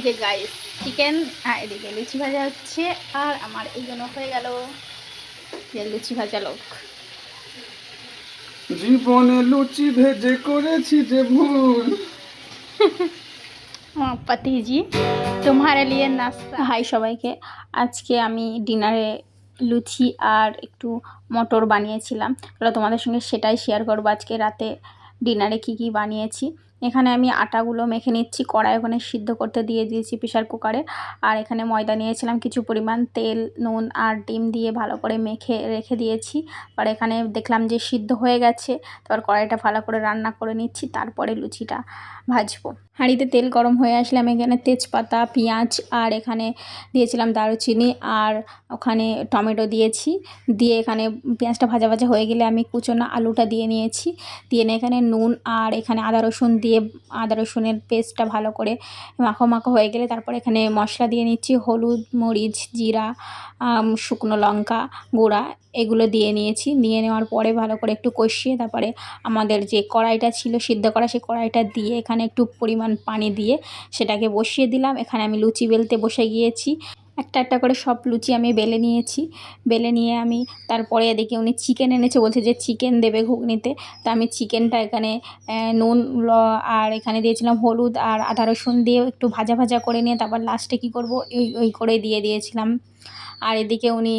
যে guys chicken আর এদিকে লুচি ভাজা হচ্ছে, আর আমার এই জন্য হয়ে গেল যে লুচি ভাজা লোক। জীবনে লুচি ভেজে করেছি যে ভুল। পাতিজি তোমার লিয়ে নাস্তা। হাই সবাইকে, আজকে আমি ডিনারে লুচি আর একটু মটর বানিয়েছিলাম। তাহলে তোমাদের সঙ্গে সেটাই শেয়ার করবো আজকে রাতে ডিনারে কি কি বানিয়েছি। এখানে আমি আটাগুলো মেখে নিচ্ছি, কড়াই ওখানে সিদ্ধ করতে দিয়ে দিয়েছি প্রেশার কুকারে। আর এখানে ময়দা নিয়েছিলাম, কিছু পরিমাণ তেল, নুন আর ডিম দিয়ে ভালো করে মেখে রেখে দিয়েছি। আর এখানে দেখলাম যে সিদ্ধ হয়ে গেছে, তারপর কড়াইটা ভালো করে রান্না করে নিচ্ছি, তারপরে লুচিটা ভাজবো। হাঁড়িতে তেল গরম হয়ে আসলে আমি এখানে তেজপাতা, পেঁয়াজ আর এখানে দিয়েছিলাম দারুচিনি, আর ওখানে টমেটো দিয়েছি। দিয়ে এখানে পেঁয়াজটা ভাজা ভাজা হয়ে গেলে আমি কুচনো আলুটা দিয়ে নিয়েছি। দিয়ে এখানে নুন আর এখানে আদা রসুন দিয়ে আদা রসুনের পেস্টটা ভালো করে মাখো মাখো হয়ে গেলে তারপর এখানে মশলা দিয়ে নিচ্ছি, হলুদ, মরিচ, জিরা, শুকনো লঙ্কা গুঁড়া এগুলো দিয়ে নিয়েছি। নিয়ে নেওয়ার পরে ভালো করে একটু কষিয়ে তারপরে আমাদের যে কড়াইটা ছিল সিদ্ধ করা, সেই কড়াইটা দিয়ে এখানে একটু পরিমাণ পানি দিয়ে সেটাকে বসিয়ে দিলাম। এখানে আমি লুচি বেলতে বসে গিয়েছি। একটা একটা করে সব লুচি আমি বেলে নিয়েছি। বেলে নিয়ে আমি তারপরে এদিকে উনি চিকেন এনেছে, বলছে যে চিকেন দেবে ঘুগনিতে। তা আমি চিকেনটা এখানে নুন আর এখানে দিয়েছিলাম হলুদ আর আদা রসুন দিয়ে একটু ভাজা ভাজা করে নিয়ে তারপর লাস্টে কী করবো ওই করে দিয়ে দিয়েছিলাম। আর এদিকে উনি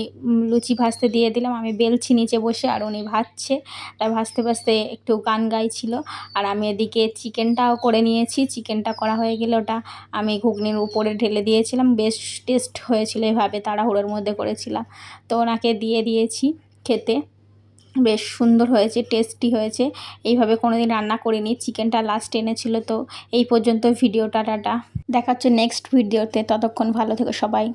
লুচি ভাজতে দিয়ে দিলাম, আমি বেলছি নিচে বসে, আর উনি ভাজছে। তাই ভাজতে ভাজতে একটু গান গাইছিল। আর আমি এদিকে চিকেনটাও করে নিয়েছি। চিকেনটা করা হয়ে গেলে ওটা আমি ঘুগনির উপরে ঢেলে দিয়েছিলাম। বেশ টেস্ট হয়েছিল, এভাবে তাড়াহুড়োর মধ্যে করেছিলাম। তো ওনাকে দিয়ে দিয়েছি খেতে। বেশ সুন্দর হয়েছে, টেস্টি হয়েছে। এইভাবে কোনোদিন রান্না করিনি। চিকেনটা লাস্ট এনেছিল। তো এই পর্যন্ত ভিডিওটা, টাটা। দেখা হচ্ছে নেক্সট ভিডিওতে, ততক্ষণ ভালো থেকো সবাই।